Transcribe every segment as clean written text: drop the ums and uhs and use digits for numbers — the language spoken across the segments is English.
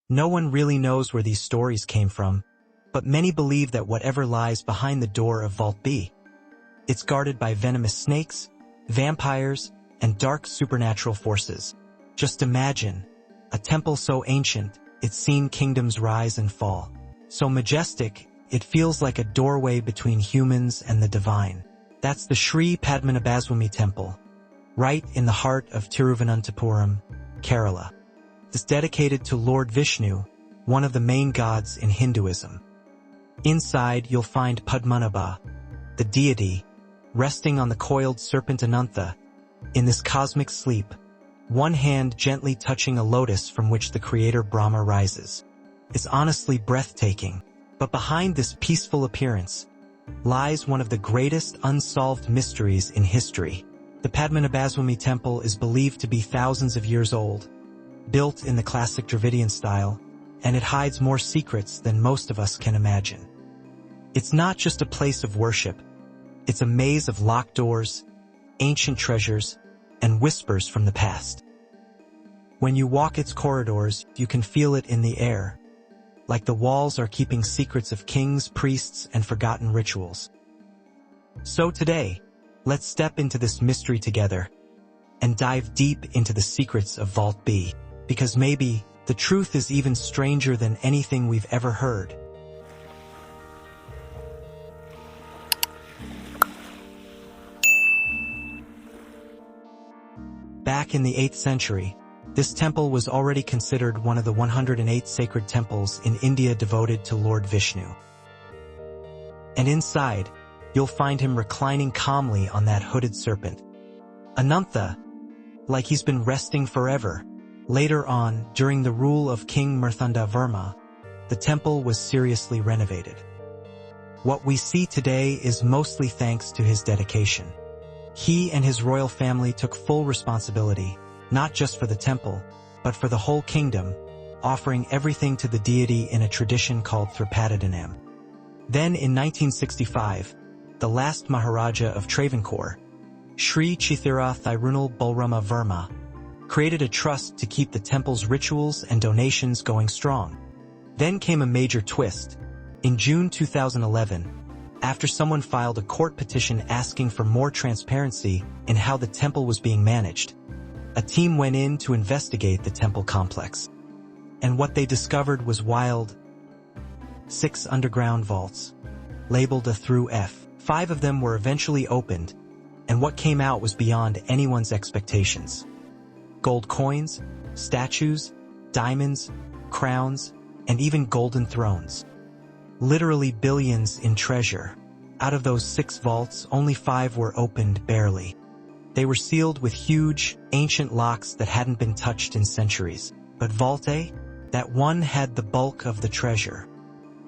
No one really knows where these stories came from, but many believe that whatever lies behind the door of Vault B, it's guarded by venomous snakes, vampires, and dark supernatural forces. Just imagine, a temple so ancient, it's seen kingdoms rise and fall. So majestic, it feels like a doorway between humans and the divine. That's the Sree Padmanabhaswamy Temple, right in the heart of Tiruvananthapuram, Kerala. It's dedicated to Lord Vishnu, one of the main gods in Hinduism. Inside, you'll find Padmanabha, the deity, resting on the coiled serpent Anantha, in this cosmic sleep, one hand gently touching a lotus from which the creator Brahma rises. It's honestly breathtaking, but behind this peaceful appearance lies one of the greatest unsolved mysteries in history. The Padmanabhaswamy Temple is believed to be thousands of years old, built in the classic Dravidian style, and it hides more secrets than most of us can imagine. It's not just a place of worship, it's a maze of locked doors, ancient treasures, and whispers from the past. When you walk its corridors, you can feel it in the air, like the walls are keeping secrets of kings, priests, and forgotten rituals. So today, let's step into this mystery together and dive deep into the secrets of Vault B, because maybe the truth is even stranger than anything we've ever heard. Back in the 8th century, this temple was already considered one of the 108 sacred temples in India devoted to Lord Vishnu. And inside, you'll find him reclining calmly on that hooded serpent, Anantha, like he's been resting forever. Later on, during the rule of King Marthandavarma, the temple was seriously renovated. What we see today is mostly thanks to his dedication. He and his royal family took full responsibility, not just for the temple, but for the whole kingdom, offering everything to the deity in a tradition called Thripadithanam. Then in 1965, the last Maharaja of Travancore, Sri Chithira Thirunal Balrama Verma, created a trust to keep the temple's rituals and donations going strong. Then came a major twist. In June 2011, after someone filed a court petition asking for more transparency in how the temple was being managed, a team went in to investigate the temple complex. And what they discovered was wild. 6 underground vaults, labeled a through F. 5 of them were eventually opened, and what came out was beyond anyone's expectations. Gold coins, statues, diamonds, crowns, and even golden thrones. Literally billions in treasure. Out of those 6 vaults, only 5 were opened barely. They were sealed with huge, ancient locks that hadn't been touched in centuries. But Vault A, that one had the bulk of the treasure.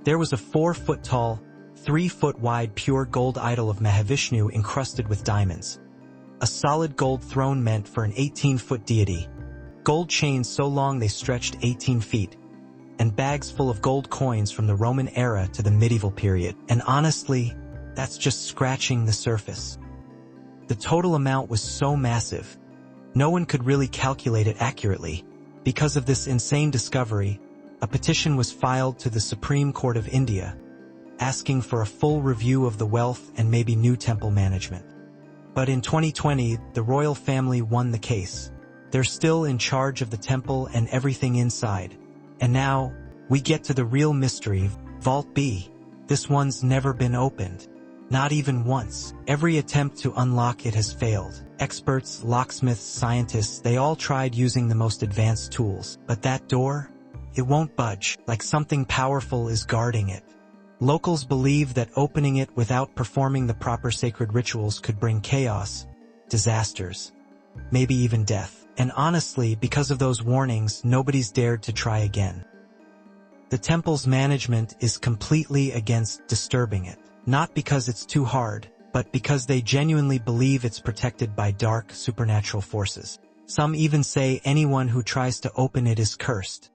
There was a 4-foot-tall, 3-foot-wide pure gold idol of Mahavishnu encrusted with diamonds. A solid gold throne meant for an 18-foot deity. Gold chains so long they stretched 18 feet. And bags full of gold coins from the Roman era to the medieval period. And honestly, that's just scratching the surface. The total amount was so massive, no one could really calculate it accurately. Because of this insane discovery, a petition was filed to the Supreme Court of India, asking for a full review of the wealth and maybe new temple management. But in 2020, the royal family won the case. They're still in charge of the temple and everything inside. And now, we get to the real mystery, Vault B. This one's never been opened. Not even once. Every attempt to unlock it has failed. Experts, locksmiths, scientists, they all tried using the most advanced tools. But that door? It won't budge, like something powerful is guarding it. Locals believe that opening it without performing the proper sacred rituals could bring chaos, disasters, maybe even death. And honestly, because of those warnings, nobody's dared to try again. The temple's management is completely against disturbing it. Not because it's too hard, but because they genuinely believe it's protected by dark, supernatural forces. Some even say anyone who tries to open it is cursed.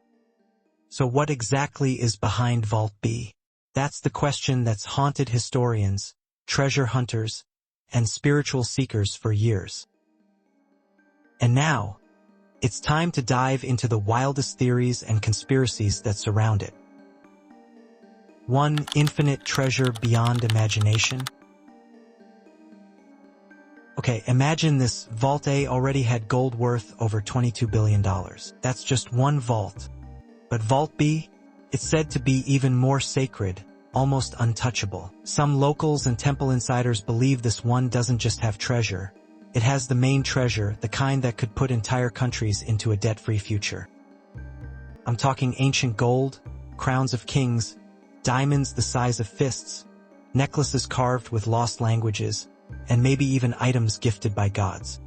So what exactly is behind Vault B? That's the question that's haunted historians, treasure hunters, and spiritual seekers for years. And now, It's time to dive into the wildest theories and conspiracies that surround it. 1. Infinite treasure beyond imagination. Okay, imagine this Vault A already had gold worth over $22 billion. That's just one vault. But Vault B? It's said to be even more sacred, almost untouchable. Some locals and temple insiders believe this one doesn't just have treasure. It has the main treasure, the kind that could put entire countries into a debt-free future. I'm talking ancient gold, crowns of kings, diamonds the size of fists, necklaces carved with lost languages, and maybe even items gifted by gods.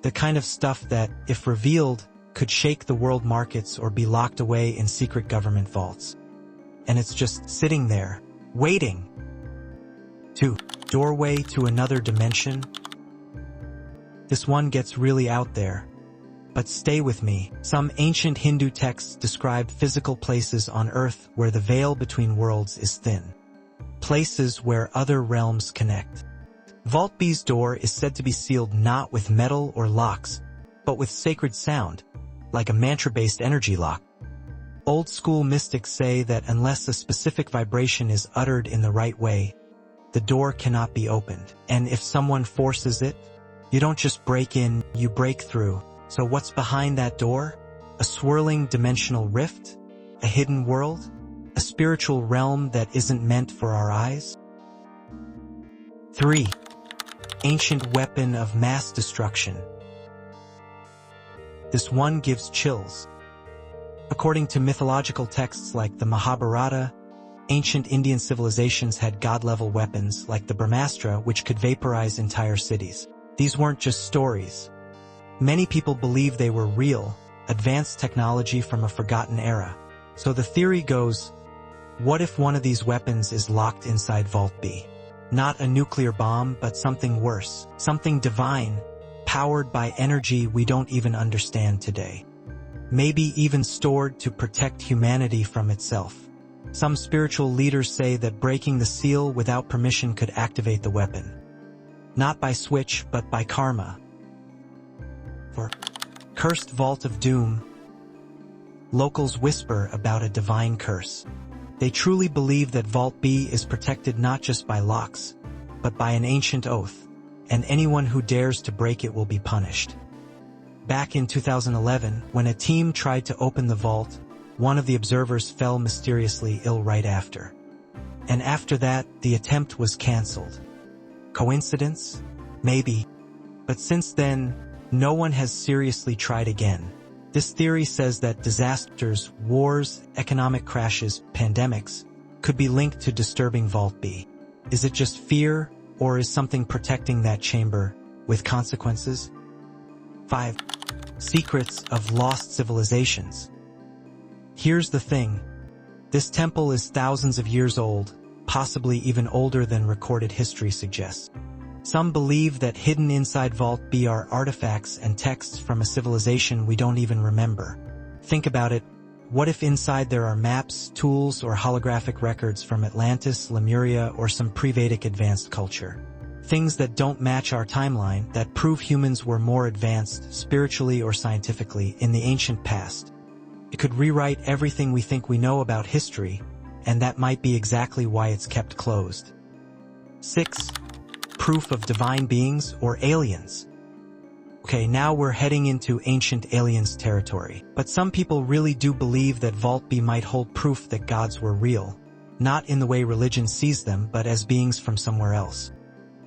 The kind of stuff that, if revealed, could shake the world markets or be locked away in secret government vaults. And it's just sitting there, waiting. 2. Doorway to another dimension. This one gets really out there. But stay with me. Some ancient Hindu texts describe physical places on Earth where the veil between worlds is thin. Places where other realms connect. Vault B's door is said to be sealed not with metal or locks, but with sacred sound, like a mantra-based energy lock. Old-school mystics say that unless a specific vibration is uttered in the right way, the door cannot be opened. And if someone forces it, you don't just break in, you break through. So what's behind that door? A swirling dimensional rift? A hidden world? A spiritual realm that isn't meant for our eyes? 3. Ancient weapon of mass destruction. This one gives chills. According to mythological texts like the Mahabharata, ancient Indian civilizations had god-level weapons like the Brahmastra, which could vaporize entire cities. These weren't just stories. Many people believe they were real, advanced technology from a forgotten era. So the theory goes, what if one of these weapons is locked inside Vault B? Not a nuclear bomb, but something worse, something divine, powered by energy we don't even understand today. Maybe even stored to protect humanity from itself. Some spiritual leaders say that breaking the seal without permission could activate the weapon. Not by switch, but by karma. For Cursed Vault of Doom. Locals whisper about a divine curse. They truly believe that Vault B is protected not just by locks, but by an ancient oath, and anyone who dares to break it will be punished. Back in 2011, when a team tried to open the vault, one of the observers fell mysteriously ill right after. And after that, the attempt was cancelled. Coincidence? Maybe. But since then, no one has seriously tried again. This theory says that disasters, wars, economic crashes, pandemics, could be linked to disturbing Vault B. Is it just fear, or is something protecting that chamber, with consequences? 5. Secrets of lost civilizations. Here's the thing. This temple is thousands of years old, possibly even older than recorded history suggests. Some believe that hidden inside Vault B are artifacts and texts from a civilization we don't even remember. Think about it. What if inside there are maps, tools, or holographic records from Atlantis, Lemuria, or some pre-Vedic advanced culture? Things that don't match our timeline, that prove humans were more advanced, spiritually or scientifically, in the ancient past. It could rewrite everything we think we know about history, and that might be exactly why it's kept closed. 6. Proof of divine beings or aliens. Okay, now we're heading into ancient aliens territory. But some people really do believe that Vault B might hold proof that gods were real, not in the way religion sees them, but as beings from somewhere else.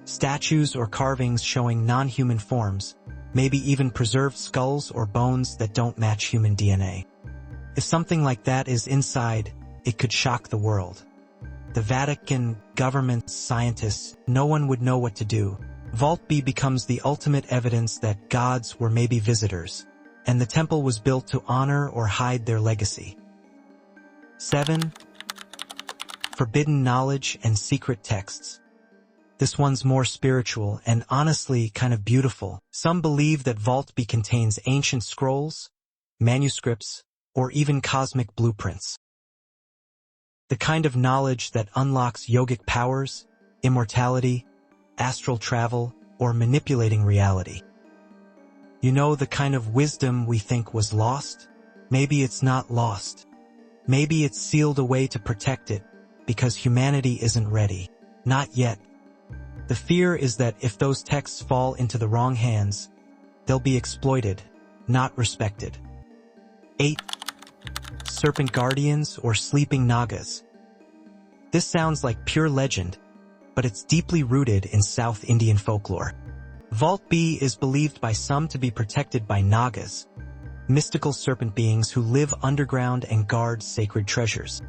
Statues or carvings showing non-human forms, maybe even preserved skulls or bones that don't match human DNA. If something like that is inside, it could shock the world. The Vatican, governments, scientists, no one would know what to do. Vault B becomes the ultimate evidence that gods were maybe visitors, and the temple was built to honor or hide their legacy. 7. Forbidden knowledge and secret texts. This one's more spiritual and honestly kind of beautiful. Some believe that Vault B contains ancient scrolls, manuscripts, or even cosmic blueprints. The kind of knowledge that unlocks yogic powers, immortality, astral travel, or manipulating reality. You know, the kind of wisdom we think was lost? Maybe it's not lost. Maybe it's sealed away to protect it, because humanity isn't ready. Not yet. The fear is that if those texts fall into the wrong hands, they'll be exploited, not respected. 8. Serpent guardians or sleeping Nagas. This sounds like pure legend, but it's deeply rooted in South Indian folklore. Vault B is believed by some to be protected by Nagas, mystical serpent beings who live underground and guard sacred treasures.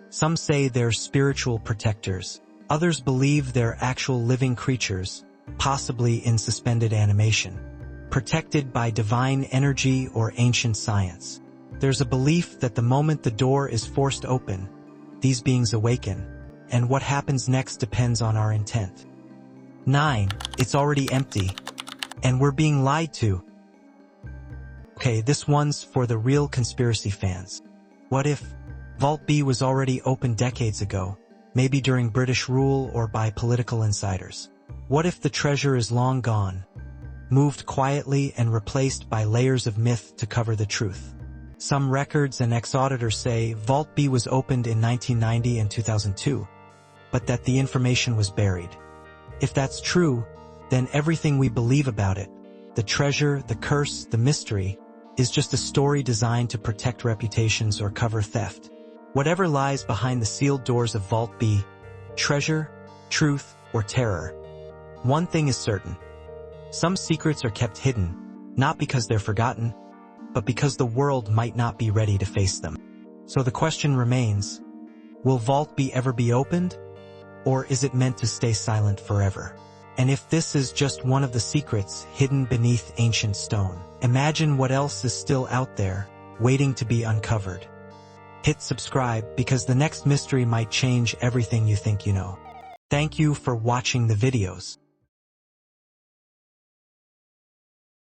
Some say they're spiritual protectors. Others believe they're actual living creatures, possibly in suspended animation, protected by divine energy or ancient science. There's a belief that the moment the door is forced open, these beings awaken, and what happens next depends on our intent. 9. It's already empty, and we're being lied to. Okay, this one's for the real conspiracy fans. What if Vault B was already opened decades ago, maybe during British rule or by political insiders? What if the treasure is long gone, moved quietly and replaced by layers of myth to cover the truth? Some records and ex-auditors say Vault B was opened in 1990 and 2002, but that the information was buried. If that's true, then everything we believe about it, the treasure, the curse, the mystery, is just a story designed to protect reputations or cover theft. Whatever lies behind the sealed doors of Vault B, treasure, truth, or terror, one thing is certain. Some secrets are kept hidden, not because they're forgotten, but because the world might not be ready to face them. So the question remains, will Vault B ever be opened? Or is it meant to stay silent forever? And if this is just one of the secrets hidden beneath ancient stone, imagine what else is still out there, waiting to be uncovered. Hit subscribe because the next mystery might change everything you think you know. Thank you for watching the videos.